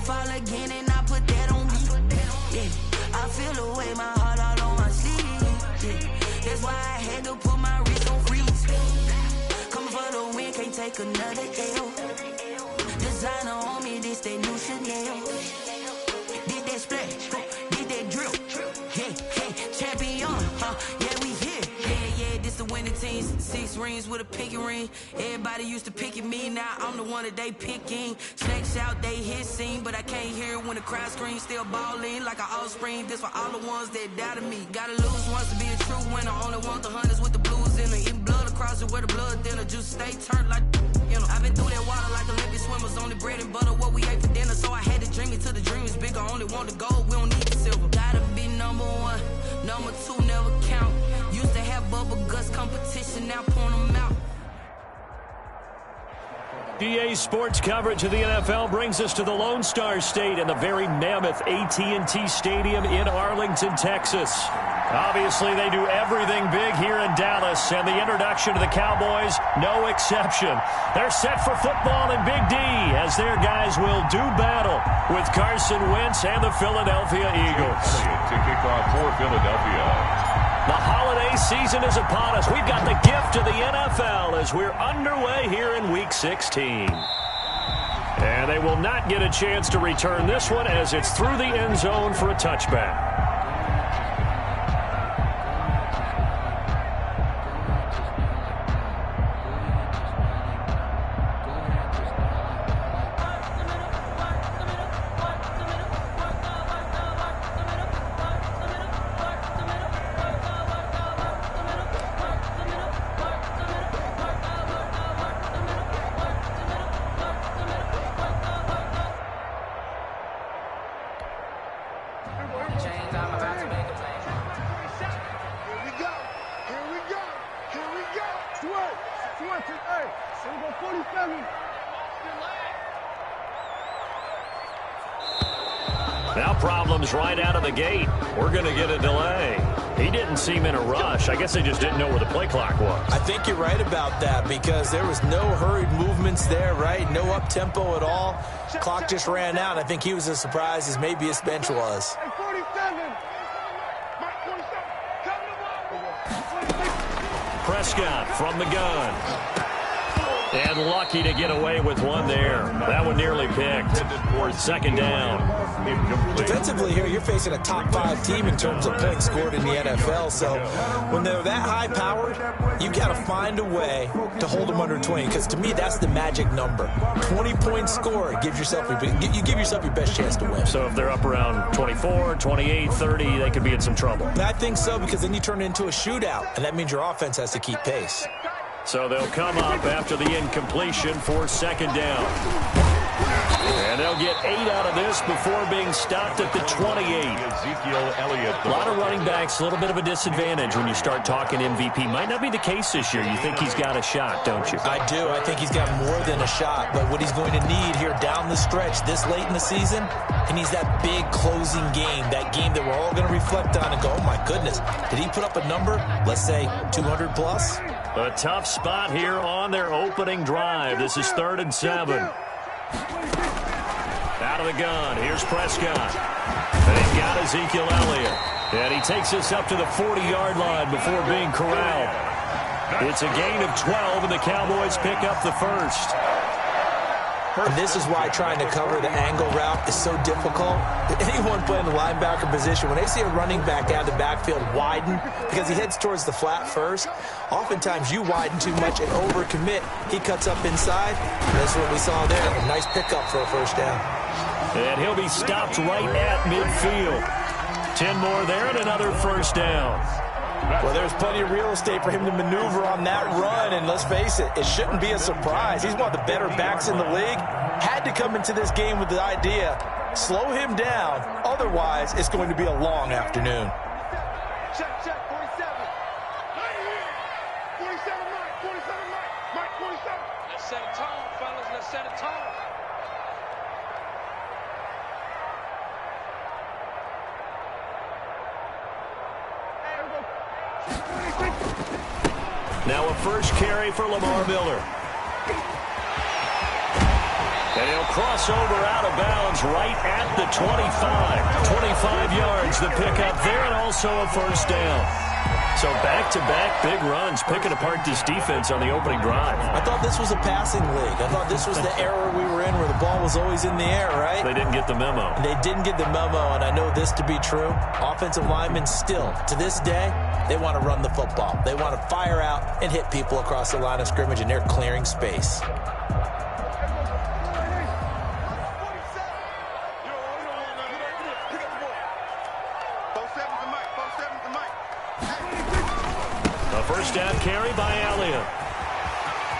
fall again and I put that on me. Yeah, I feel the way, my heart all on my sleeve. Yeah, that's why I had to put my wrist on freeze. Coming for the win, can't take another L. Designer on me, this that new Chanel. Did that splash, did that drill. Yeah, champion, yeah, we here. Yeah, this the winning team. 6 rings with a pinky ring. Everybody used to pick at me, now I'm the one that they picking. Snakes out, they hit scene, but I can't hear it when the crowd screams. Still balling like an offspring. This for all the ones that doubted me. Gotta lose once to be a true winner. Only want the hunters with the blues in it. Eating blood across it where the blood thinner. Juice stay turned like, you know. I've been through that water like Olympic swimmers. Only bread and butter what we ate for dinner. So I had to dream it till the dream is bigger. Only want the gold, we don't need the silver. Gotta be number 1, number 2 never count. Used to have bubble guts competition, now point them out. DA Sports coverage of the NFL brings us to the Lone Star State and the very mammoth AT&T Stadium in Arlington, Texas. Obviously, they do everything big here in Dallas, and the introduction to the Cowboys, no exception. They're set for football in Big D as their guys will do battle with Carson Wentz and the Philadelphia Eagles. To kick off for Philadelphia. The holiday season is upon us. We've got the gift of the NFL as we're underway here in Week 16. And they will not get a chance to return this one as it's through the end zone for a touchback. Now problems right out of the gate. We're going to get a delay. He didn't seem in a rush. I guess they just didn't know where the play clock was. I think you're right about that because there was no hurried movements there, right? No up-tempo at all. Clock just ran out. I think he was as surprised as maybe his bench was. Prescott from the gun. And lucky to get away with one there. That one nearly picked. Second down. Defensively here, you're facing a top 5 team in terms of points scored in the NFL. So when they're that high-powered, you've got to find a way to hold them under 20. Because to me, that's the magic number. 20 points scored. You give yourself your best chance to win. So if they're up around 24, 28, 30, they could be in some trouble. I think so because then you turn it into a shootout. And that means your offense has to keep pace. So they'll come up after the incompletion for second down. And they'll get 8 out of this before being stopped at the 28. Ezekiel Elliott. A lot of running backs, a little bit of a disadvantage when you start talking MVP. Might not be the case this year. You think he's got a shot, don't you? I do. I think he's got more than a shot. But what he's going to need here down the stretch this late in the season, he needs that big closing game, that game that we're all going to reflect on and go, oh, my goodness, did he put up a number, let's say 200 plus? A tough spot here on their opening drive. This is 3rd and 7. Out of the gun. Here's Prescott. They've got Ezekiel Elliott. And he takes us up to the 40-yard line before being corralled. It's a gain of 12, and the Cowboys pick up the first. And this is why trying to cover the angle route is so difficult. Anyone playing the linebacker position, when they see a running back out of the backfield widen because he heads towards the flat first, oftentimes you widen too much and overcommit. He cuts up inside. And that's what we saw there. A nice pickup for a first down. And he'll be stopped right at midfield. 10 more there and another first down. Well, there's plenty of real estate for him to maneuver on that run, and let's face it, it shouldn't be a surprise. He's one of the better backs in the league. Had to come into this game with the idea, slow him down, otherwise it's going to be a long afternoon. Check, 47. Right here. 47, Mike. 47, Mike. 47. Let's set a tone, fellas. Let's set a tone. Now a first carry for Lamar Miller. And he'll cross over out of bounds right at the 25. 25 yards, the pickup there, and also a first down. So back-to-back big runs, picking apart this defense on the opening drive. I thought this was a passing league. I thought this was the era we were in where the ball was always in the air, right? They didn't get the memo. They didn't get the memo, and I know this to be true. Offensive linemen still, to this day, they want to run the football. They want to fire out and hit people across the line of scrimmage, and they're clearing space. First down carry by Elliott.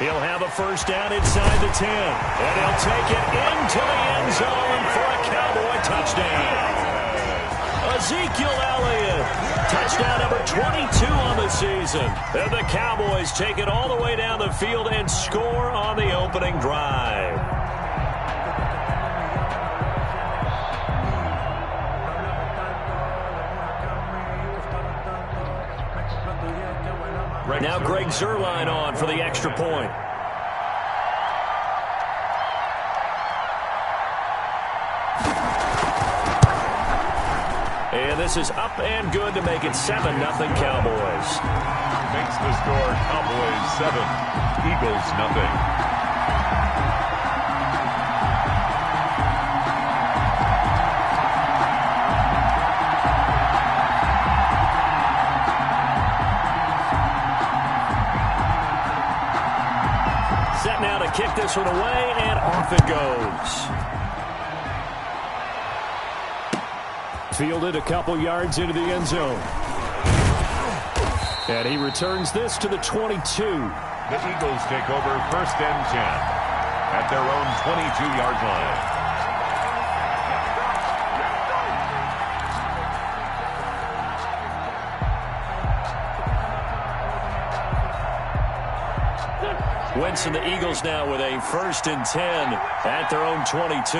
He'll have a first down inside the 10. And he'll take it into the end zone for a Cowboy touchdown. Ezekiel Elliott. Touchdown number 22 on the season. And the Cowboys take it all the way down the field and score on the opening drive. Now Greg Zuerlein on for the extra point. And this is up and good to make it 7-0 Cowboys. Makes the score Cowboys 7, Eagles nothing. Set now to kick this one away, and off it goes. Fielded a couple yards into the end zone. And he returns this to the 22. The Eagles take over 1st and 10 at their own 22-yard line. Wentz and the Eagles now with a 1st and 10 at their own 22.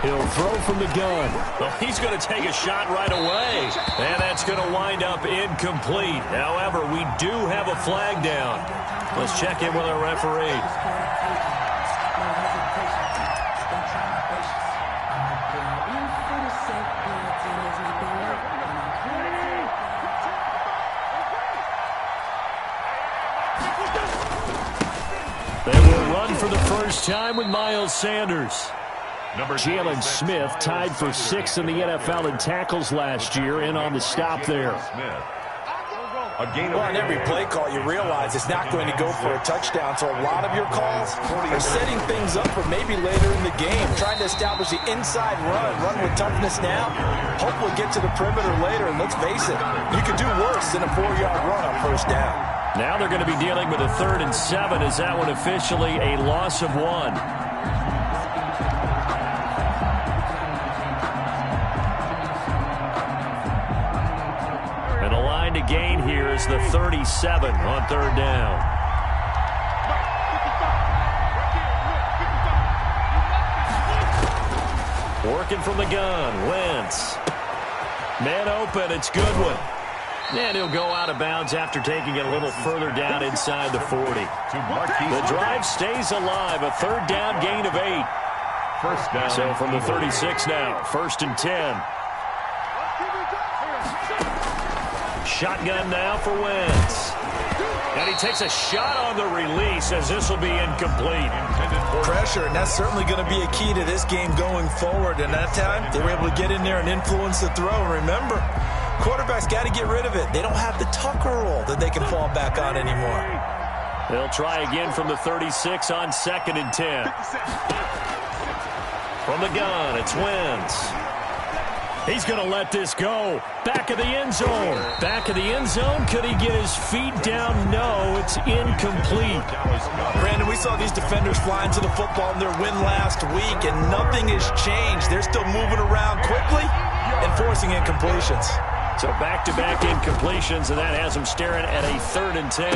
He'll throw from the gun. Well, he's going to take a shot right away. And that's going to wind up incomplete. However, we do have a flag down. Let's check in with our referee. They will run for the first time with Miles Sanders. Jalen Smith tied for 6th in the NFL in tackles last year, and on the stop there. Well, on every play call, you realize it's not going to go for a touchdown, so a lot of your calls are setting things up for maybe later in the game, trying to establish the inside run with toughness now, hopefully get to the perimeter later, and let's face it, you could do worse than a 4-yard run on first down. Now they're going to be dealing with a 3rd and 7. Is that one officially a loss of 1? And the line to gain here is the 37 on 3rd down. Working from the gun, Wentz. Man open, it's Goodwin. And he'll go out of bounds after taking it a little further down inside the 40. The drive stays alive, a 3rd down gain of 8. First down. So from the 36 now, 1st and 10. Shotgun now for Wentz. And he takes a shot on the release as this will be incomplete. Pressure, and that's certainly going to be a key to this game going forward. And that time, they were able to get in there and influence the throw. Remember, quarterbacks got to get rid of it. They don't have the Tucker rule that they can fall back on anymore. They'll try again from the 36 on 2nd and 10. From the gun, it's Wentz. He's going to let this go. Back of the end zone. Back of the end zone. Could he get his feet down? No, it's incomplete. Brandon, we saw these defenders flying to the football in their win last week, and nothing has changed. They're still moving around quickly and forcing incompletions. So back-to-back incompletions, and that has him staring at a 3rd and 10.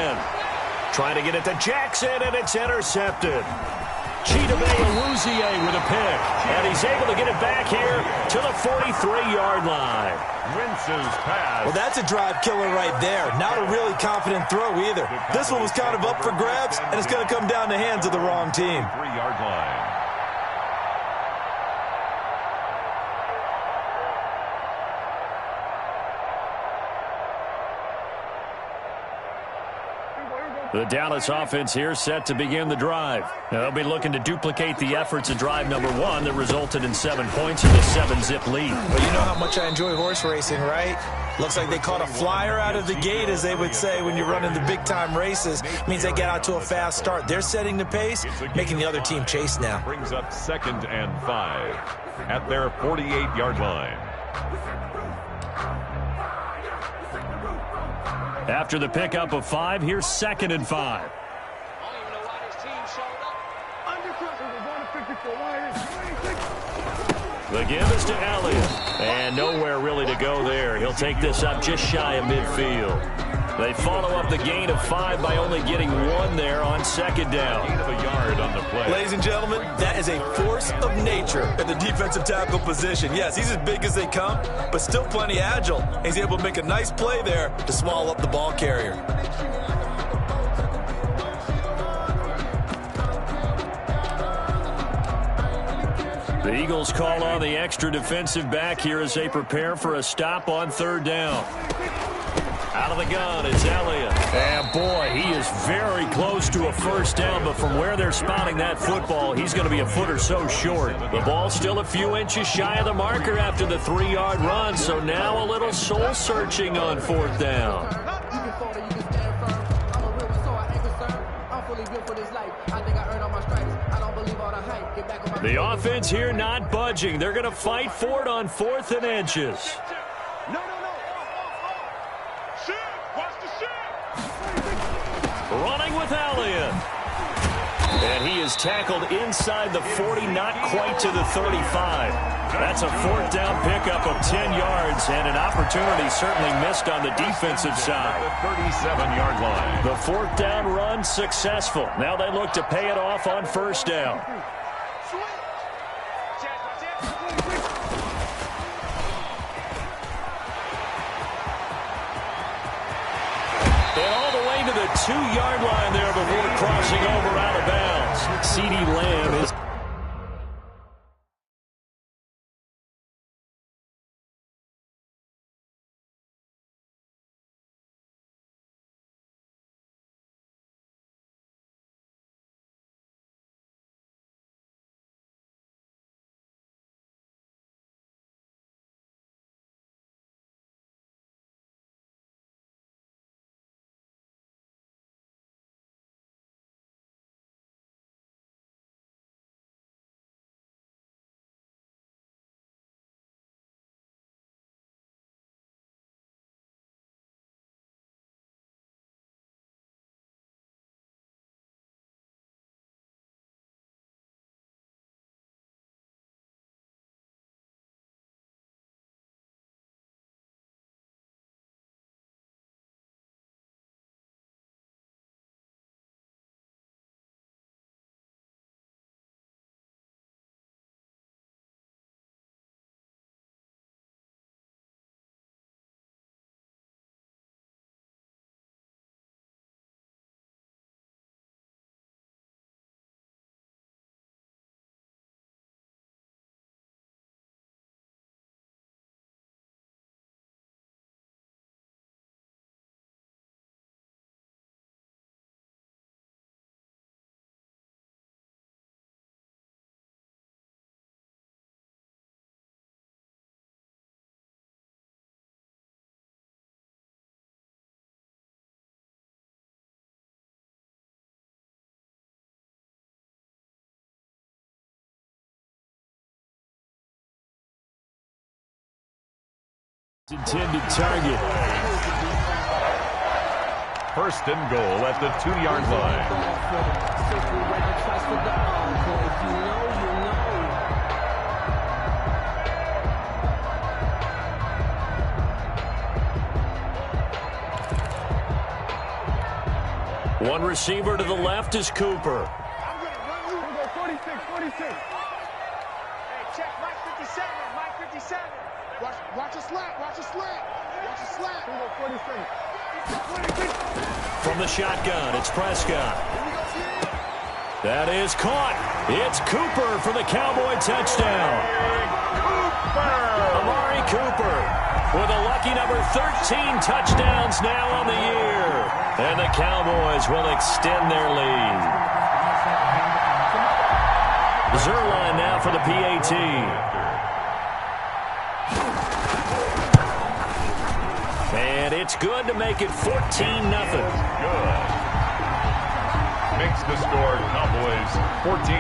Trying to get it to Jackson, and it's intercepted. with a pick. And he's able to get it back here to the 43-yard line. Wentz's pass. Well, that's a drive killer right there. Not a really confident throw either. This one was kind of up for grabs, and it's going to come down the hands of the wrong team. 3-yard line. The Dallas offense here set to begin the drive. They'll be looking to duplicate the efforts of drive number 1 that resulted in 7 points and a 7-zip lead. Well, you know how much I enjoy horse racing, right? Looks like they caught a flyer out of the gate, as they would say when you're running the big-time races. It means they get out to a fast start. They're setting the pace, making the other team chase now. Brings up 2nd and 5 at their 48-yard line. After the pickup of 5, here's 2nd and 5. The give is to Elliott. And nowhere really to go there. He'll take this up just shy of midfield. They follow up the gain of 5 by only getting 1 there on 2nd down. Gain of a yard on the play. Ladies and gentlemen, that is a force of nature at the defensive tackle position. Yes, he's as big as they come, but still plenty agile. He's able to make a nice play there to swallow up the ball carrier. The Eagles call on the extra defensive back here as they prepare for a stop on 3rd down. Out of the gun, it's Elliott. And boy, he is very close to a 1st down, but from where they're spotting that football, he's going to be a foot or so short. The ball's still a few inches shy of the marker after the 3-yard run, so now a little soul-searching on 4th down. The offense here not budging. They're going to fight for it on 4th and inches. Running with Elliott. And he is tackled inside the 40, not quite to the 35. That's a 4th down pickup of 10 yards and an opportunity certainly missed on the defensive side. The 37-yard line. The 4th down run successful. Now they look to pay it off on 1st down. And all the way to the 2-yard line there before crossing over out of bounds. CeeDee Lamb is... intended target. 1st and goal at the 2-yard line. One receiver to the left is Cooper. 46. Hey, check Mike 57. Mike 57. Watch a slap. Watch a slap. Watch a slap. 47. From the shotgun, it's Prescott. That is caught. It's Cooper for the Cowboy touchdown. Amari Cooper with a lucky number 13 touchdowns now on the year. And the Cowboys will extend their lead. Zerline now for the PAT. And it's good to make it 14-0. Good. Makes the score Cowboys 14,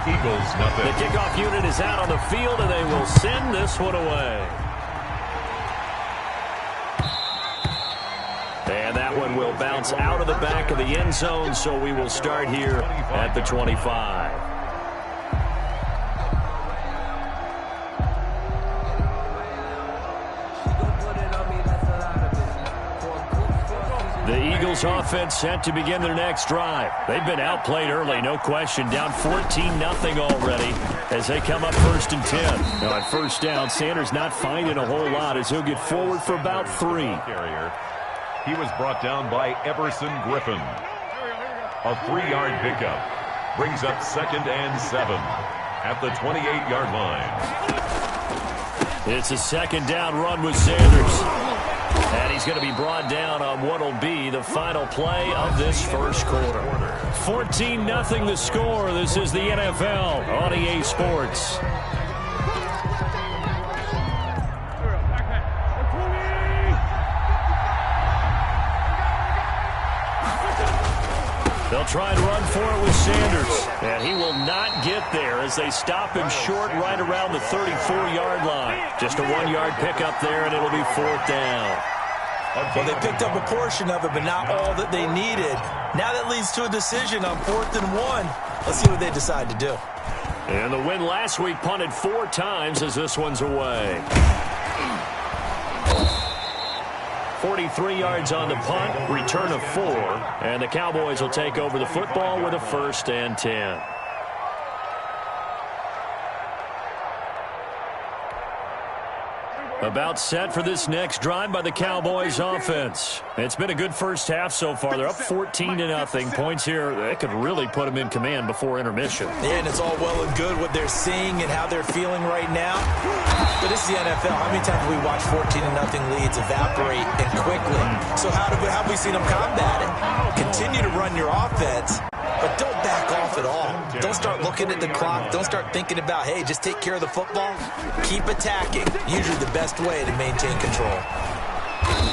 Eagles nothing. The kickoff unit is out on the field, and they will send this one away. And that one will bounce out of the back of the end zone, so we will start here at the 25. The Eagles offense set to begin their next drive. They've been outplayed early, no question. Down 14-0 already as they come up 1st and 10. Now at first down, Sanders not finding a whole lot as he'll get forward for about 3. He was brought down by Everson Griffin. A 3-yard pickup brings up 2nd and 7 at the 28-yard line. It's a 2nd down run with Sanders. And he's going to be brought down on what will be the final play of this first quarter. 14-0 the score. This is the NFL on EA Sports. They'll try and run for it with Sanders. And he will not get there as they stop him short right around the 34-yard line. Just a 1-yard pickup there, and it'll be 4th down. Well, they picked up a portion of it, but not all that they needed. Now that leads to a decision on 4th and 1. Let's see what they decide to do. And the win last week punted 4 times as this one's away. 43 yards on the punt, return of 4, and the Cowboys will take over the football with a 1st and 10. About set for this next drive by the Cowboys offense. It's been a good first half so far. They're up 14-0. Points here, they could really put them in command before intermission. Yeah, and it's all well and good what they're seeing and how they're feeling right now. But this is the NFL. How many times have we watched 14-0 leads evaporate and quickly? So how have we seen them combat it? Continue to run your offense, but don't back off at all. Don't start looking at the clock. Don't start thinking about, hey, just take care of the football. Keep attacking. Usually the best way to maintain control.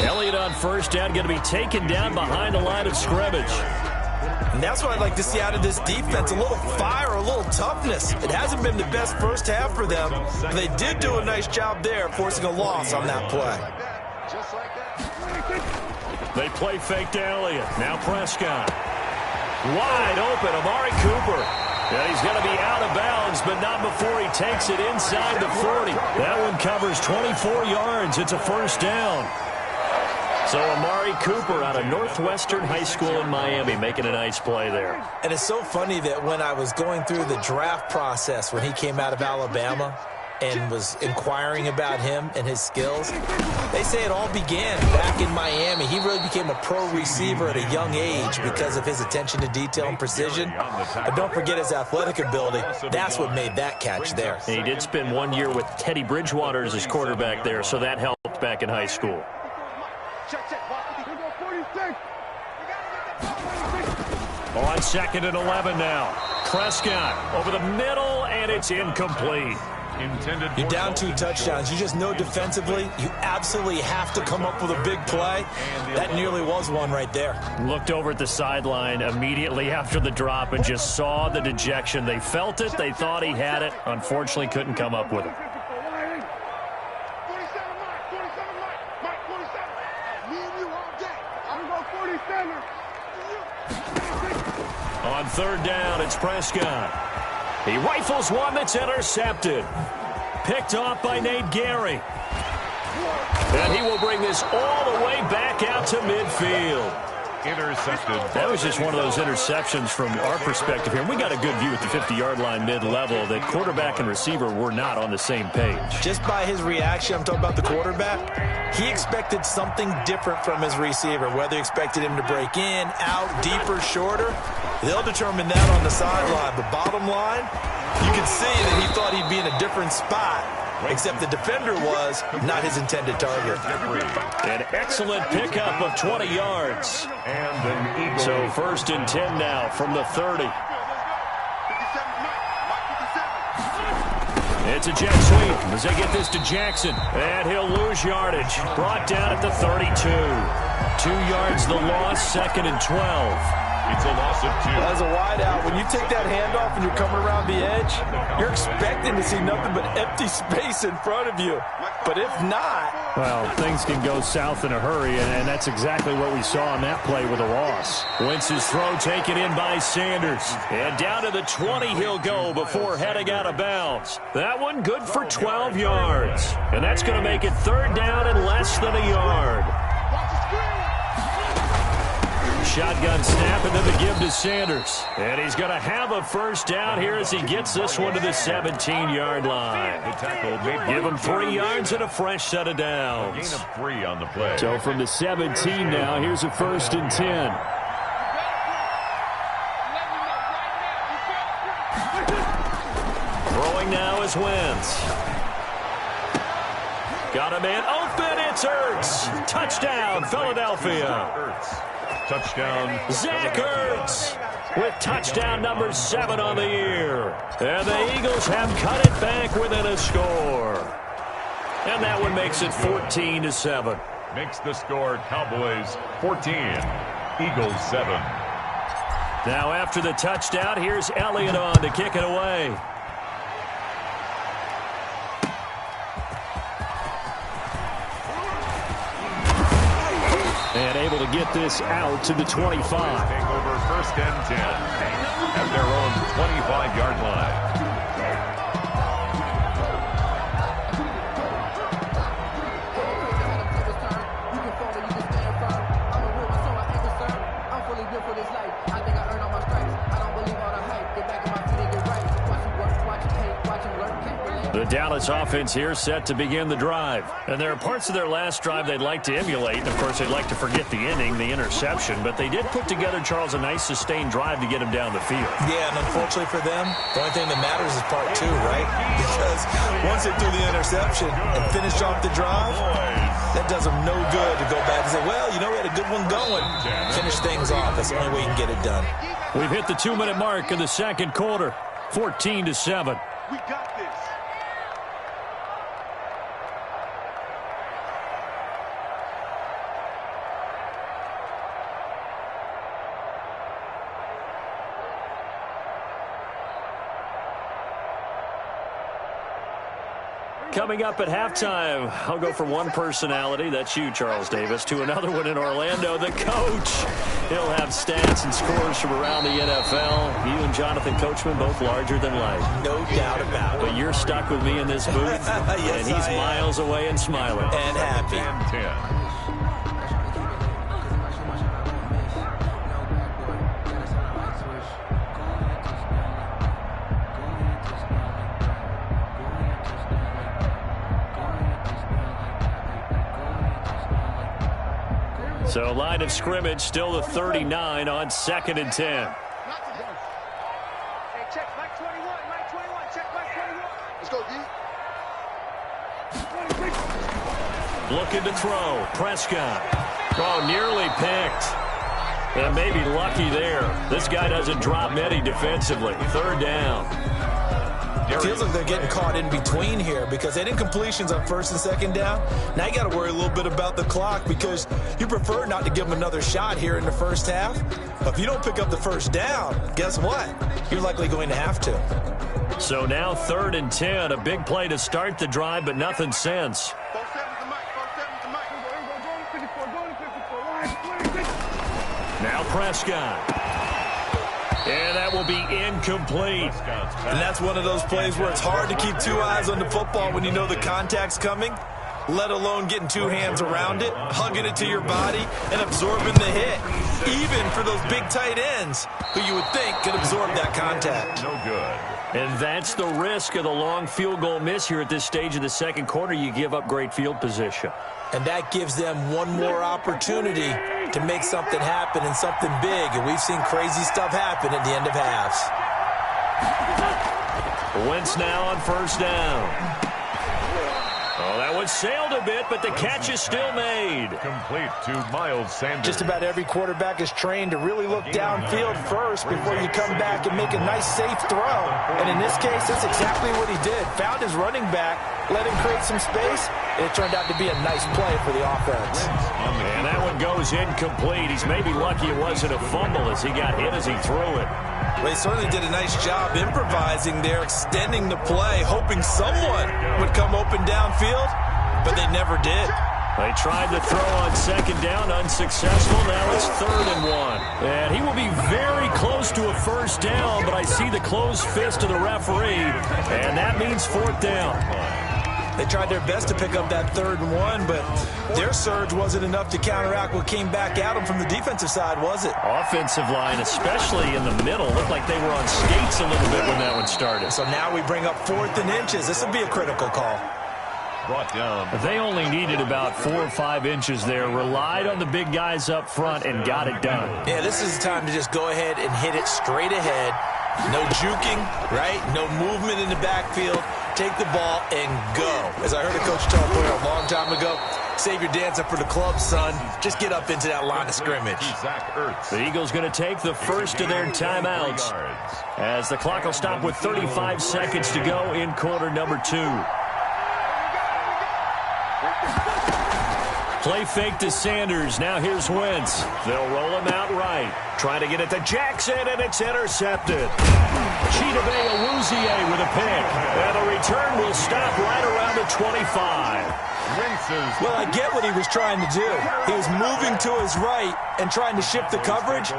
Elliott on first down, going to be taken down behind the line of scrimmage. And that's what I'd like to see out of this defense, a little fire, a little toughness. It hasn't been the best first half for them, but they did do a nice job there, forcing a loss on that play. They play fake to Elliott. Now Prescott. Wide open, Amari Cooper. And he's going to be out of bounds, but not before he takes it inside the 40. That one covers 24 yards. It's a 1st down. So Amari Cooper out of Northwestern High School in Miami making a nice play there. And it's so funny that when I was going through the draft process when he came out of Alabama and was inquiring about him and his skills, they say it all began back in Miami. He really became a pro receiver at a young age because of his attention to detail and precision. But don't forget his athletic ability. That's what made that catch there. And he did spend 1 year with Teddy Bridgewater as his quarterback there, so that helped back in high school. On 2nd and 11 now. Prescott over the middle, and it's incomplete. You're down 2 touchdowns. You just know defensively you absolutely have to come up with a big play. That nearly was one right there. Looked over at the sideline immediately after the drop and just saw the dejection. They felt it. They thought he had it. Unfortunately, couldn't come up with it. On 3rd down, it's Prescott. He rifles one that's intercepted. Picked off by Nate Gary. And he will bring this all the way back out to midfield. Intercepted. That was just one of those interceptions from our perspective here. We got a good view at the 50-yard line mid-level that quarterback and receiver were not on the same page. Just by his reaction, I'm talking about the quarterback, he expected something different from his receiver, whether he expected him to break in, out, deeper, shorter. They'll determine that on the sideline. But bottom line, you can see that he thought he'd be in a different spot, except the defender was not his intended target. An excellent pickup of 20 yards. And an Eagle. So 1st and 10 now from the 30. It's a jet sweep as they get this to Jackson. And he'll lose yardage. Brought down at the 32. 2 yards the loss, 2nd and 12. It's a loss of 2. As a wideout, when you take that handoff and you're coming around the edge, you're expecting to see nothing but empty space in front of you. But if not... Well, things can go south in a hurry, and that's exactly what we saw on that play with a loss. Wentz's throw taken in by Sanders. And down to the 20 he'll go before heading out of bounds. That one good for 12 yards. And that's going to make it 3rd down and less than a yard. Shotgun snap and then the give to Sanders. And he's going to have a 1st down here as he gets this one to the 17-yard line. The tackle made. Give him 3 yards and a fresh set of downs. Gain of 3 on the play. So from the 17 now, here's a 1st and 10. Throwing now is Wentz. Got a man open. It's Ertz. Touchdown, Philadelphia. Ertz. Touchdown. Zach Ertz with touchdown number 7 on the year. And the Eagles have cut it back within a score. And that one makes it 14-7. Makes the score Cowboys 14, Eagles 7. Now after the touchdown, here's Elliott on to kick it away. And able to get this out to the 25. Take over 1st and 10 at their own 25-yard line. The Dallas offense here set to begin the drive. And there are parts of their last drive they'd like to emulate. And, of course, they'd like to forget the inning, the interception. But they did put together, Charles, a nice sustained drive to get him down the field. Yeah, and unfortunately for them, the only thing that matters is part 2, right? Because once they threw the interception and finished off the drive, that does them no good to go back and say, well, you know, we had a good one going. Finish things off. That's the only way you can get it done. We've hit the 2-minute mark in the 2nd quarter, 14-7. We got this. Coming up at halftime, I'll go from one personality, that's you, Charles Davis, to another one in Orlando, the coach. He'll have stats and scores from around the NFL. You and Jonathan Coachman, both larger than life. No doubt about it. But you're stuck with me in this booth, yes, and he's miles away and smiling. And happy. And 10. So line of scrimmage still the 39 on 2nd and 10. Hey, check Mike 21, Mike 21, check Mike 21. Let's go, D. Looking to throw. Prescott. Oh, nearly picked. And maybe lucky there. This guy doesn't drop many defensively. 3rd down. It feels like they're getting caught in between here because they didn't completions on 1st and 2nd down. Now you got to worry a little bit about the clock because you prefer not to give them another shot here in the 1st half. But if you don't pick up the 1st down, guess what? You're likely going to have to. So now 3rd and 10. A big play to start the drive, but nothing since. Now Prescott. And that will be incomplete. And that's one of those plays where it's hard to keep 2 eyes on the football when you know the contact's coming. let alone getting two hands around it, hugging it to your body, and absorbing the hit, even for those big tight ends who you would think could absorb that contact. No good. And that's the risk of the long field goal miss here at this stage of the second quarter. You give up great field position. And that gives them one more opportunity to make something happen and something big. And we've seen crazy stuff happen at the end of halves. Wentz now on first down. Oh, that one sailed a bit, but the catch is still made. Complete to Miles Sanders. Just about every quarterback is trained to really look downfield first before you come back and make a nice, safe throw. And in this case, that's exactly what he did. Found his running back, let him create some space, and it turned out to be a nice play for the offense. And that one goes incomplete. He's maybe lucky it wasn't a fumble as he got hit as he threw it. Well, he certainly did a nice job improvising there, extending the play, hoping someone would come open downfield, but they never did. They tried to throw on second down, unsuccessful. Now it's 3rd and 1. And he will be very close to a first down, but I see the closed fist of the referee, and that means 4th down. They tried their best to pick up that 3rd and 1, but their surge wasn't enough to counteract what came back at them from the defensive side, was it? Offensive line, especially in the middle, looked like they were on skates a little bit when that one started. So now we bring up 4th and inches. This will be a critical call. Brought down. They only needed about 4 or 5 inches there, relied on the big guys up front, and got it done. Yeah, this is the time to just go ahead and hit it straight ahead. No juking, right? No movement in the backfield. Take the ball and go. As I heard a coach tell a player a long time ago, save your dance up for the club, son. Just get up into that line of scrimmage. The Eagles going to take the first of their timeouts as the clock will stop with 35 seconds to go in quarter number 2. Play fake to Sanders. Now here's Wentz. They'll roll him out right. Trying to get it to Jackson, and it's intercepted. Chidobe Awuzie with a pick. And the return will stop right around the 25. Well, I get what he was trying to do. He was moving to his right and trying to shift the coverage,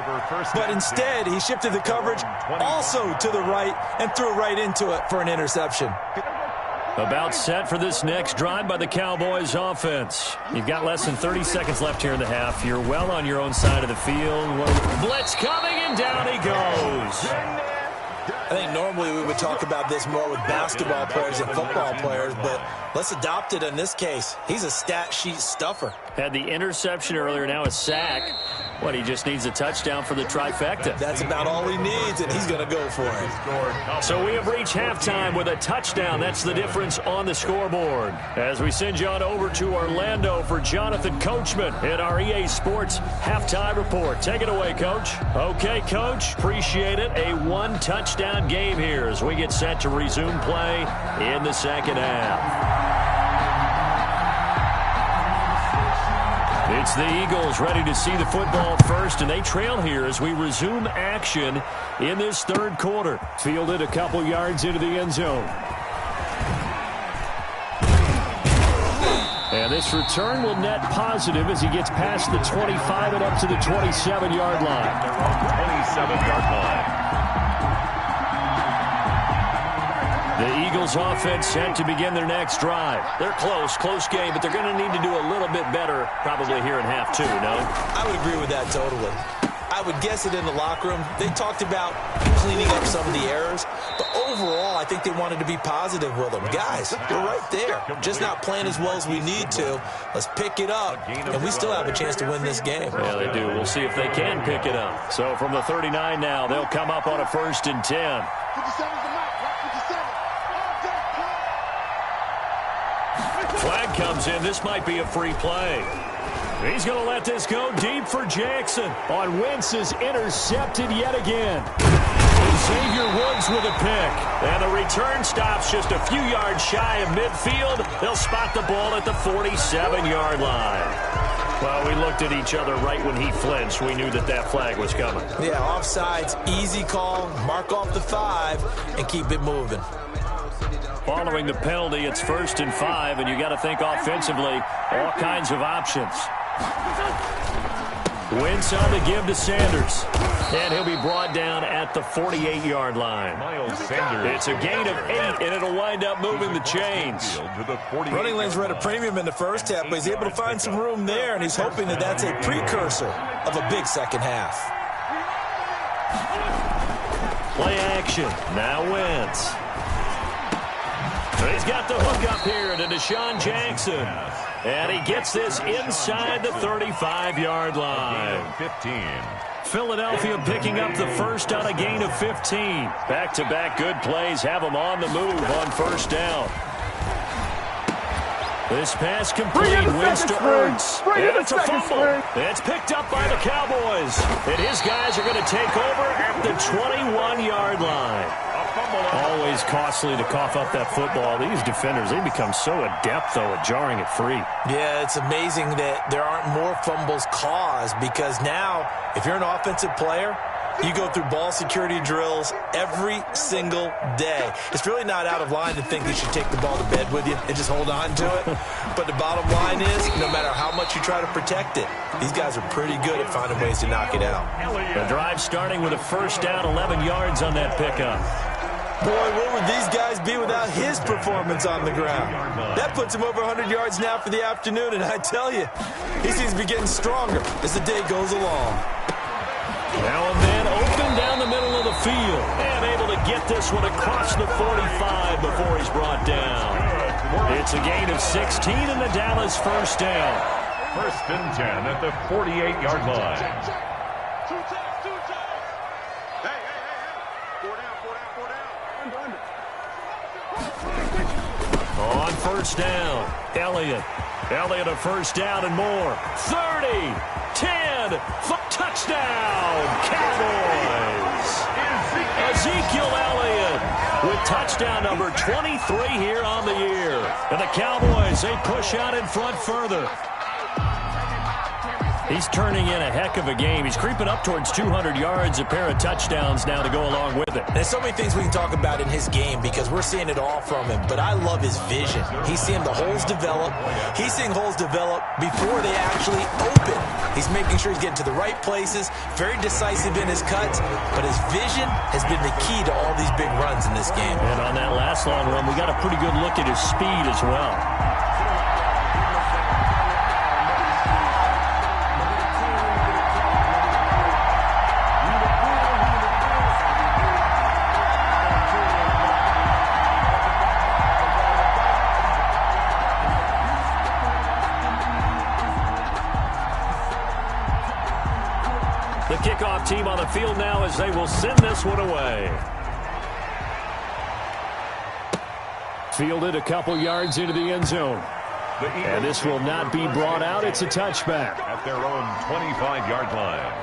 but instead he shifted the coverage also to the right and threw right into it for an interception. About set for this next drive by the Cowboys offense. You've got less than 30 seconds left here in the half. You're well on your own side of the field. Blitz coming, and down he goes. I think normally we would talk about this more with basketball players and football players, but let's adopt it in this case. He's a stat sheet stuffer. Had the interception earlier, now a sack. What, he just needs a touchdown for the trifecta. That's about all he needs, and he's going to go for it. So we have reached halftime with a touchdown. That's the difference on the scoreboard. As we send you on over to Orlando for Jonathan Coachman in our EA Sports Halftime Report. Take it away, Coach. Okay, Coach. Appreciate it. A one-touchdown game here as we get set to resume play in the second half. It's the Eagles ready to see the football first, and they trail here as we resume action in this third quarter. Fielded a couple yards into the end zone. And this return will net positive as he gets past the 25 and up to the 27-yard line. 27-yard line. The Eagles offense set to begin their next drive. They're close game, but they're going to need to do a little bit better probably here in half 2, no? I would agree with that totally. I would guess it in the locker room. They talked about cleaning up some of the errors, but overall, I think they wanted to be positive with them. Guys, we're right there. Just not playing as well as we need to. Let's pick it up, and we still have a chance to win this game. Yeah, they do. We'll see if they can pick it up. So from the 39 now, they'll come up on a 1st and 10. Flag comes in. This might be a free play. He's going to let this go deep for Jackson. On Wentz is intercepted yet again. Xavier Woods with a pick. And the return stops just a few yards shy of midfield. They'll spot the ball at the 47-yard line. Well, we looked at each other right when he flinched. We knew that that flag was coming. Yeah, offsides, easy call. Mark off the 5 and keep it moving. Following the penalty, it's 1st and 5, and you got to think offensively, all kinds of options. Wentz on the give to Sanders. And he'll be brought down at the 48-yard line. Miles Sanders. It's a gain of 8, and it'll wind up moving the chains. Running lanes were at a premium in the first half, but he's able to find some room there, and he's hoping that that's a precursor of a big second half. Play action. Now Wentz. He's got the hook up here to Deshaun Jackson. And he gets this inside the 35-yard line. 15. Philadelphia picking up the first on a gain of 15. Back-to-back good plays have them on the move on first down. This pass complete, wins to Ertz. And it's a fumble. It's picked up by the Cowboys. And his guys are going to take over at the 21-yard line. Always costly to cough up that football. These defenders, they become so adept, though, at jarring it free. Yeah, it's amazing that there aren't more fumbles caused because now, if you're an offensive player, you go through ball security drills every single day. It's really not out of line to think you should take the ball to bed with you and just hold on to it. But the bottom line is, no matter how much you try to protect it, these guys are pretty good at finding ways to knock it out. The drive starting with a first down, 11 yards on that pickup. Boy, where would these guys be without his performance on the ground? That puts him over 100 yards now for the afternoon, and I tell you, he seems to be getting stronger as the day goes along. Now and then, open down the middle of the field. And able to get this one across the 45 before he's brought down. It's a gain of 16 in the Dallas first down. First and 10 at the 48-yard line. Two times. Hey. Four down. On first down, Elliott a first down and more. 30, 10, touchdown, Cowboys. Ezekiel Elliott with touchdown number 23 here on the year. And the Cowboys, they push out in front further. He's turning in a heck of a game. He's creeping up towards 200 yards, a pair of touchdowns now to go along with it. There's so many things we can talk about in his game because we're seeing it all from him, but I love his vision. He's seeing the holes develop. He's seeing holes develop before they actually open. He's making sure he's getting to the right places, very decisive in his cuts, but his vision has been the key to all these big runs in this game. And on that last long run, we got a pretty good look at his speed as well. The kickoff team on the field now as they will send this one away. Fielded a couple yards into the end zone. And this will not be brought out. It's a touchback. At their own 25-yard line.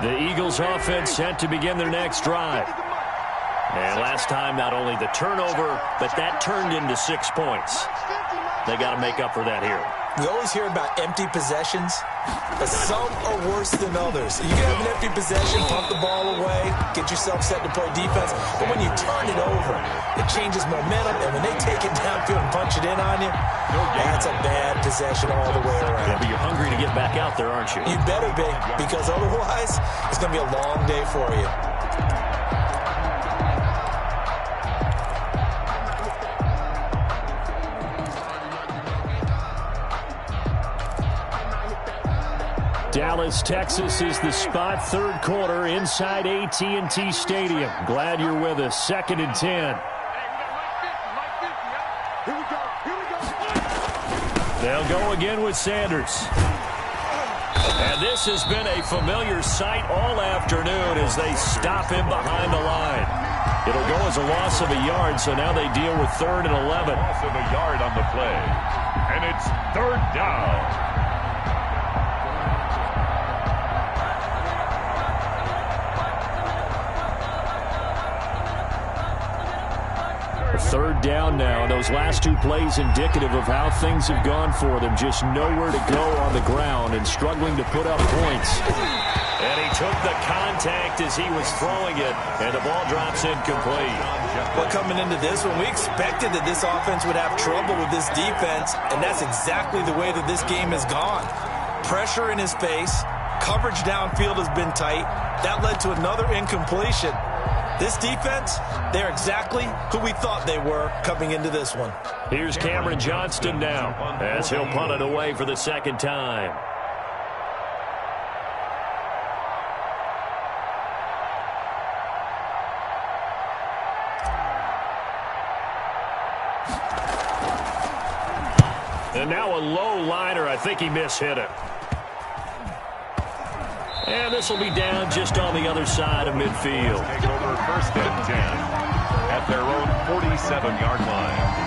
The Eagles offense set to begin their next drive. And last time, not only the turnover, but that turned into 6 points. They got to make up for that here. We always hear about empty possessions, but some are worse than others. You can have an empty possession, pump the ball away, get yourself set to play defense, but when you turn it over, it changes momentum, and when they take it downfield and punch it in on you, that's a bad possession all the way around. Yeah, but you're hungry to get back out there, aren't you? You better be, because otherwise, it's going to be a long day for you. Dallas, Texas is the spot, third quarter inside AT&T Stadium. Glad you're with us. 2nd and 10. They'll go again with Sanders. And this has been a familiar sight all afternoon as they stop him behind the line. It'll go as a loss of a yard, so now they deal with 3rd and 11. Loss of a yard on the play. And it's 3rd down. 3rd down ground now. And those last two plays indicative of how things have gone for them. Just nowhere to go on the ground and struggling to put up points. And he took the contact as he was throwing it, and the ball drops incomplete. Well, coming into this one, we expected that this offense would have trouble with this defense, and that's exactly the way that this game has gone. Pressure in his face, coverage downfield has been tight. That led to another incompletion. This defense, they're exactly who we thought they were coming into this one. Here's Cameron Johnston now, as he'll punt it away for the second time. And now a low liner. I think he mishit it. And this will be down just on the other side of midfield. Take over first and 10 at their own 47-yard line.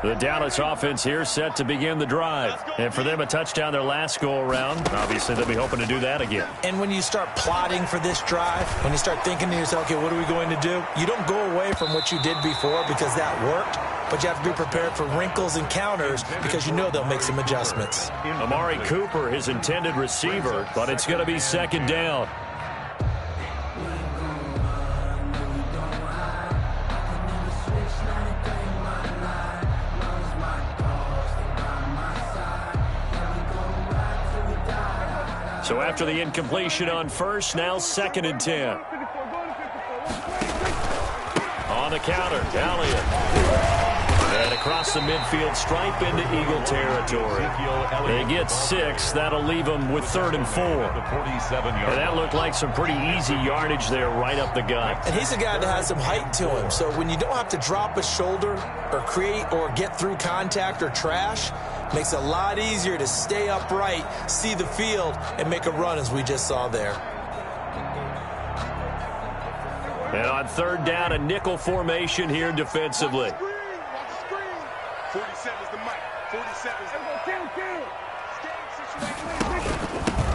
The Dallas offense here set to begin the drive. And for them, a touchdown their last go-around. Obviously, they'll be hoping to do that again. And when you start plotting for this drive, when you start thinking to yourself, okay, what are we going to do? You don't go away from what you did before because that worked, but you have to be prepared for wrinkles and counters because you know they'll make some adjustments. Amari Cooper, his intended receiver, but it's going to be second down. So after the incompletion on first, now second and 10. On the counter, Elliott. And across the midfield stripe into Eagle territory. They get 6. That'll leave them with 3rd and 4. And that looked like some pretty easy yardage there right up the gut. And he's a guy that has some height to him. So when you don't have to drop a shoulder or create or get through contact or trash, makes it a lot easier to stay upright, see the field, and make a run as we just saw there. And on third down, a nickel formation here defensively. 47's the mic. 47's the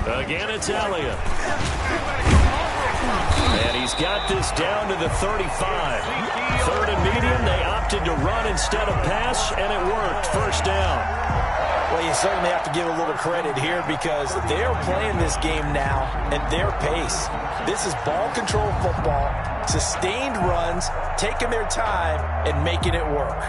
Again, it's Elliott. And he's got this down to the 35. 3rd and medium, they opted to run instead of pass, and it worked. First down. Well, you certainly have to give a little credit here because they're playing this game now at their pace. This is ball control football, sustained runs, taking their time, and making it work.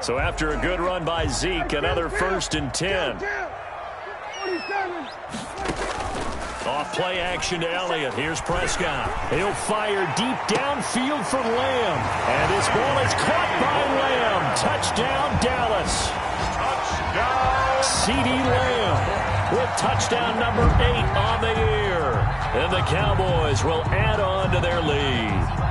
So after a good run by Zeke, another 1st and 10. Off play action to Elliott. Here's Prescott. He'll fire deep downfield for Lamb. And this ball is caught by Lamb. Touchdown, Dallas. Touchdown. CeeDee Lamb with touchdown number 8 on the year. And the Cowboys will add on to their lead.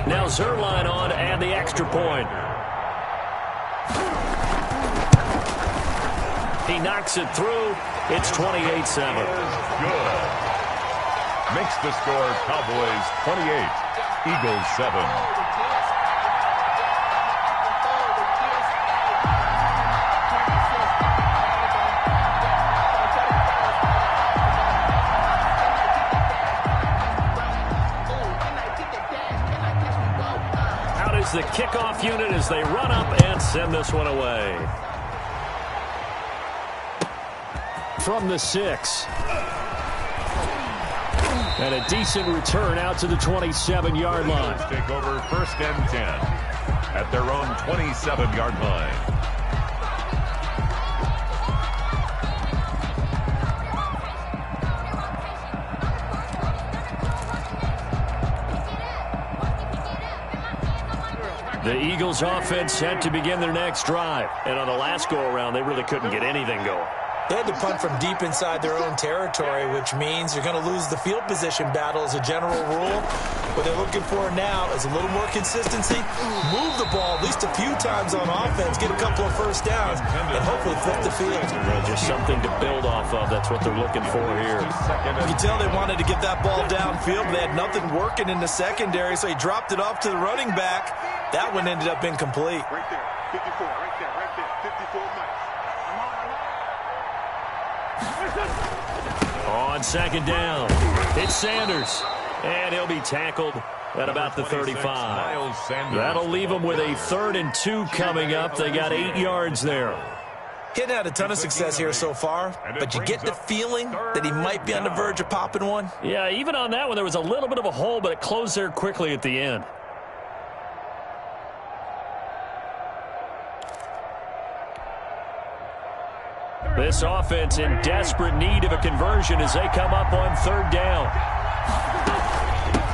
Now Zerline on and the extra point. He knocks it through. It's 28-7. Good. Makes the score Cowboys 28, Eagles 7. The kickoff unit as they run up and send this one away. From the 6. And a decent return out to the 27-yard line. Take over 1st and 10 at their own 27-yard line. The Eagles offense set to begin their next drive. And on the last go-around, they really couldn't get anything going. They had to punt from deep inside their own territory, which means you're going to lose the field position battle as a general rule. What they're looking for now is a little more consistency, move the ball at least a few times on offense, get a couple of first downs, and hopefully flip the field. Just something to build off of. That's what they're looking for here. You can tell they wanted to get that ball downfield, but they had nothing working in the secondary, so he dropped it off to the running back. That one ended up incomplete. Right there, 54, right there, 54 miles. On second down, it's Sanders. And he'll be tackled at about the 35. That'll leave him with a 3rd and 2 coming up. They got 8 yards there. He hadn't had a ton of success here so far, but you get the feeling that he might be on the verge of popping one. Yeah, even on that one, there was a little bit of a hole, but it closed there quickly at the end. This offense in desperate need of a conversion as they come up on 3rd down.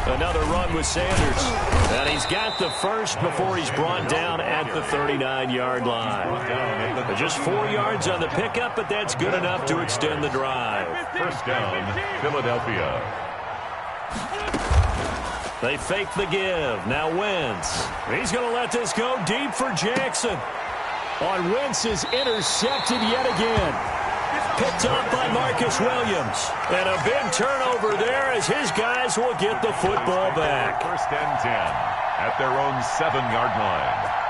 Another run with Sanders. And he's got the first before he's brought down at the 39-yard line. Just 4 yards on the pickup, but that's good enough to extend the drive. First down, Philadelphia. They fake the give. Now Wentz. He's going to let this go deep for Jackson. On Wentz is intercepted yet again. Picked up by Marcus Williams. And a big turnover there as his guys will get the football back. First and 10 at their own 7-yard line.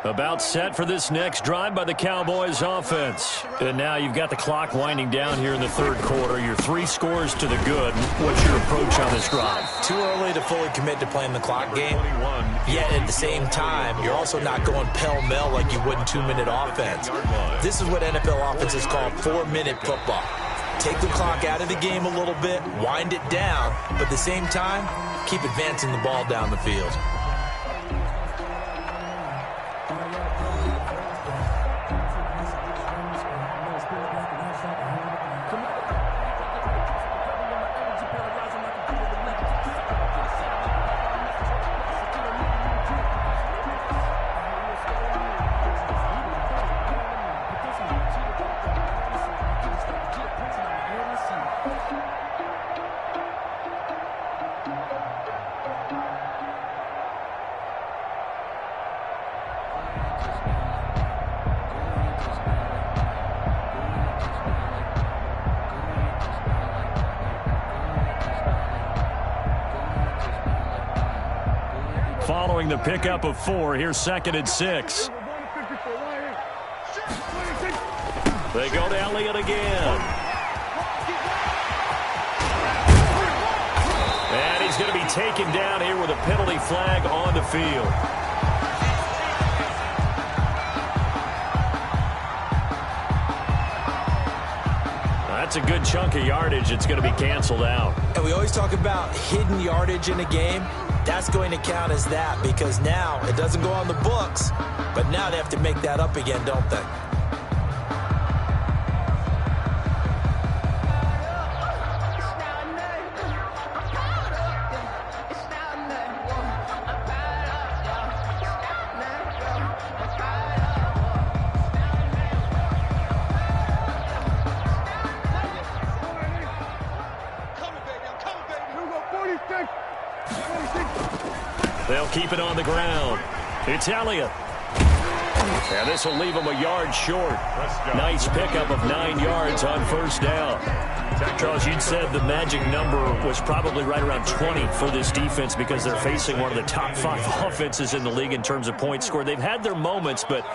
About set for this next drive by the Cowboys offense. And now you've got the clock winding down here in the 3rd quarter. Your 3 scores to the good. What's your approach on this drive? Too early to fully commit to playing the clock game. Yet at the same time, you're also not going pell-mell like you would in 2-minute offense. This is what NFL offenses call 4-minute football. Take the clock out of the game a little bit, wind it down, but at the same time, keep advancing the ball down the field. Following the pickup of 4, here's 2nd and 6. They go to Elliott again. And he's going to be taken down here with a penalty flag on the field. That's a good chunk of yardage. It's going to be canceled out. And we always talk about hidden yardage in a game. That's going to count as that because now it doesn't go on the books, but now they have to make that up again, don't they? They'll keep it on the ground. It's Elliott. And this will leave him a yard short. Nice pickup of 9 yards on first down. Charles, you'd said the magic number was probably right around 20 for this defense because they're facing one of the top 5 offenses in the league in terms of points scored. They've had their moments, but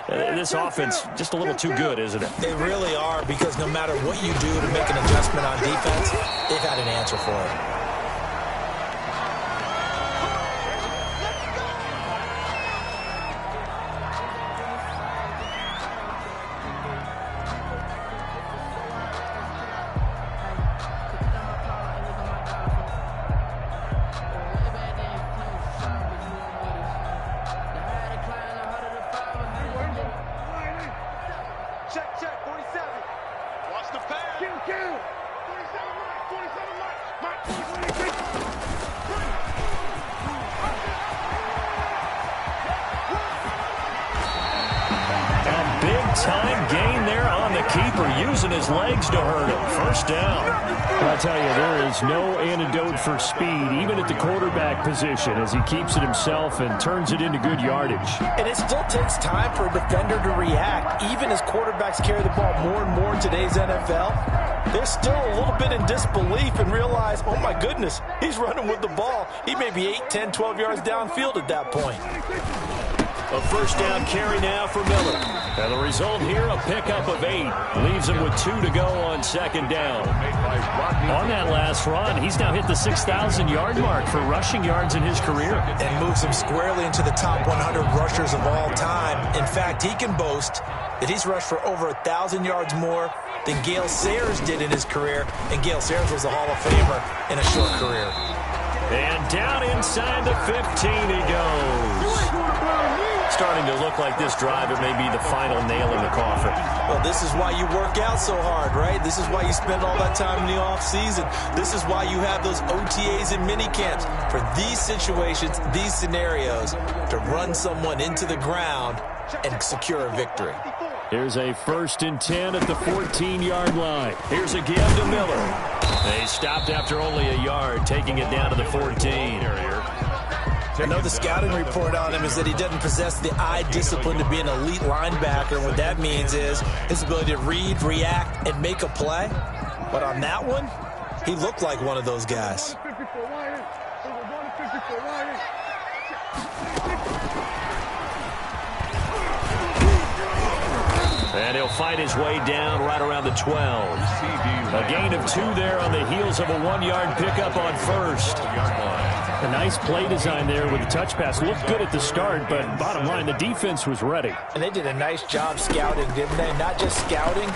this offense just a little too good, isn't it? They really are because no matter what you do to make an adjustment on defense, they've had an answer for it. keeper using his legs to hurt him. First down. I'll tell you, there is no antidote for speed, even at the quarterback position, as he keeps it himself and turns it into good yardage. And it still takes time for a defender to react. Even as quarterbacks carry the ball more and more in today's NFL, they're still a little bit in disbelief and realize, oh my goodness, he's running with the ball. He may be 8, 10, 12 yards downfield at that point. A first down carry now for Miller. And the result here, a pickup of 8. Leaves him with 2 to go on second down. On that last run, he's now hit the 6,000-yard mark for rushing yards in his career. And moves him squarely into the top 100 rushers of all time. In fact, he can boast that he's rushed for over 1,000 yards more than Gale Sayers did in his career. And Gale Sayers was a Hall of Famer in a short career. And down inside the 15 he goes. Starting to look like this drive, it may be the final nail in the coffin. Well, this is why you work out so hard, right? This is why you spend all that time in the offseason. This is why you have those OTAs and mini camps for these situations, these scenarios, to run someone into the ground and secure a victory. Here's a 1st and 10 at the 14-yard line. Here's a give to Miller. They stopped after only a yard, taking it down to the 14. I know the scouting report on him is that he doesn't possess the eye discipline to be an elite linebacker. And what that means is his ability to read, react, and make a play. But on that one, he looked like one of those guys. And he'll fight his way down right around the 12. A gain of 2 there on the heels of a 1-yard pickup on first. A nice play design there with the touch pass. Looked good at the start, but bottom line, the defense was ready. And they did a nice job scouting, didn't they? Not just scouting,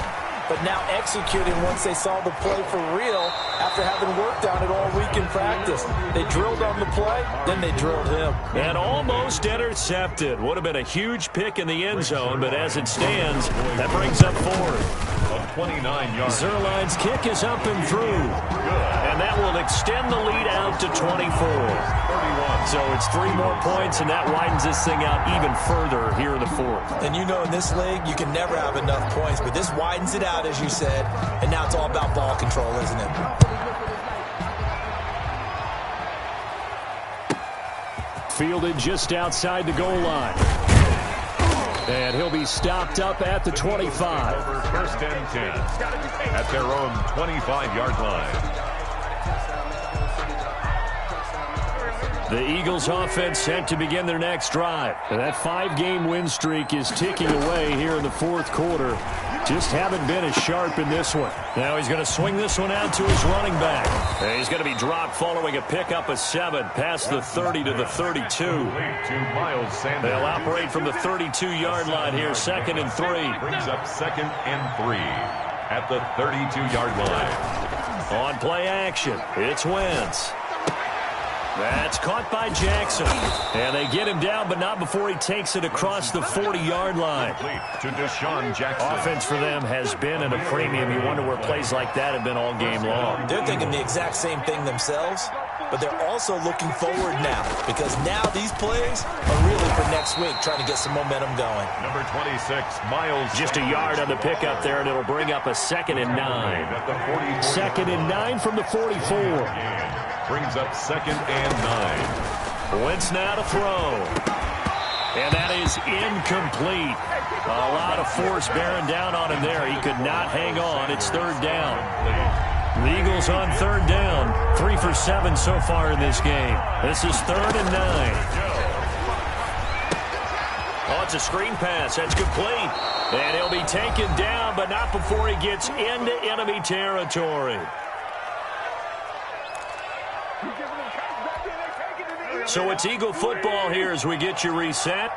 but now executing once they saw the play for real after having worked on it all week in practice. They drilled on the play, then they drilled him. And almost intercepted. Would have been a huge pick in the end zone, but as it stands, that brings up 4th. 29 yards. Zerline's kick is up and through. And that will extend the lead out to 24. 31. So it's 3 more points, and that widens this thing out even further here in the 4th. And you know in this league, you can never have enough points, but this widens it out, as you said, and now it's all about ball control, isn't it? Fielded just outside the goal line. And he'll be stopped up at the 25. Over 1st and 10 at their own 25-yard line. The Eagles offense set to begin their next drive. And that 5-game win streak is ticking away here in the 4th quarter. Just haven't been as sharp in this one. Now he's going to swing this one out to his running back. And he's going to be dropped following a pickup of 7 past the 30 to the 32. They'll operate from the 32-yard line here, 2nd and 3. Brings up 2nd and 3 at the 32-yard line. On play action, it's Wentz. That's caught by Jackson. And they get him down, but not before he takes it across the 40-yard line. To Deshaun Jackson. Offense for them has been at a premium. You wonder where plays like that have been all game long. They're thinking the exact same thing themselves, but they're also looking forward now, because now these plays are really for next week, trying to get some momentum going. Number 26, Miles. Just a yard on the pickup there, and it'll bring up a 2nd and 9. At the 44. 2nd and 9 from the 44. Brings up 2nd and 9. Wentz now to throw. And that is incomplete. A lot of force bearing down on him there. He could not hang on. It's 3rd down. The Eagles on 3rd down. 3 for 7 so far in this game. This is 3rd and 9. Oh, it's a screen pass. That's complete. And he'll be taken down, but not before he gets into enemy territory. So it's Eagle football here as we get you reset.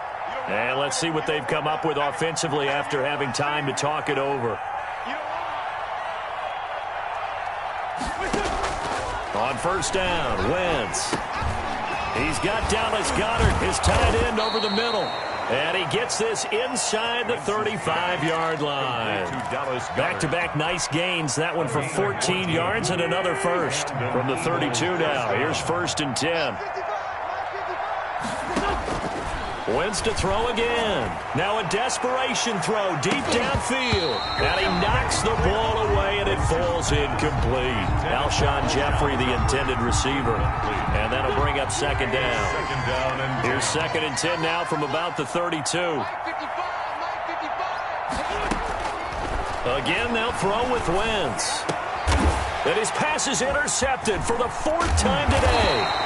And let's see what they've come up with offensively after having time to talk it over. On 1st down, Wentz. He's got Dallas Goedert, his tight end, over the middle. And he gets this inside the 35-yard line. Back-to-back nice gains. That one for 14 yards and another first. From the 32 now, here's 1st and 10. Wins to throw again. Now a desperation throw deep downfield. And he knocks the ball away, and it falls incomplete. Alshon Jeffrey, the intended receiver. And that'll bring up second down. Here's 2nd and 10 now from about the 32. Again, they'll throw with Wentz. And his pass is intercepted for the 4th time today.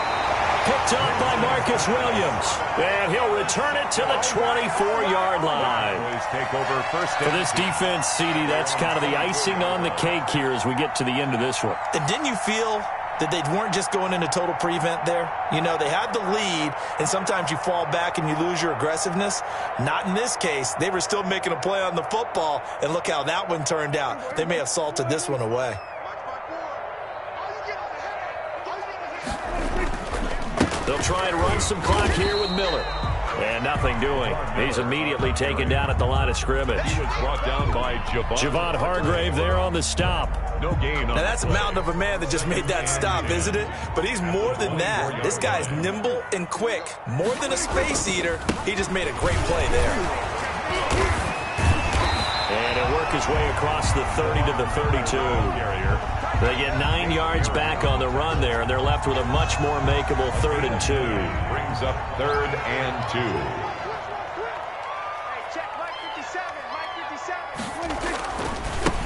Picked up by Marcus Williams. And he'll return it to the 24-yard line. For this defense, CD, that's kind of the icing on the cake here as we get to the end of this one. And didn't you feel that they weren't just going into total prevent there? You know, they had the lead, and sometimes you fall back and you lose your aggressiveness. Not in this case. They were still making a play on the football, and look how that one turned out. They may have salted this one away. They'll try and run some clock here with Miller. And nothing doing. He's immediately taken down at the line of scrimmage. He was brought down by Javon Hargrave there on the stop. No gain. Now that's a mountain of a man that just made that stop, isn't it? But he's more than that. This guy's nimble and quick. More than a space eater. He just made a great play there. And he'll work his way across the 30 to the 32. They get 9 yards back on the run there, and they're left with a much more makeable 3rd and 2. Brings up 3rd and 2.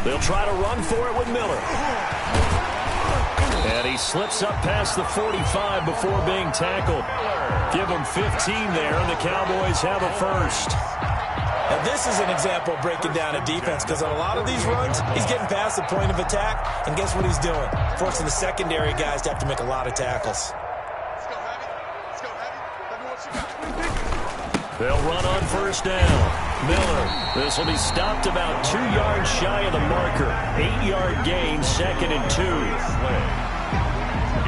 They'll try to run for it with Miller. And he slips up past the 45 before being tackled. Give him 15 there, and the Cowboys have a first. Now, this is an example of breaking down a defense, because on a lot of these runs, he's getting past the point of attack, and guess what he's doing? Forcing the secondary guys to have to make a lot of tackles. They'll run on 1st down. Miller. This will be stopped about 2 yards shy of the marker. 8-yard gain, 2nd and 2.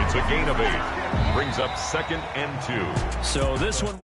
It's a gain of 8. Brings up 2nd and 2. So this one...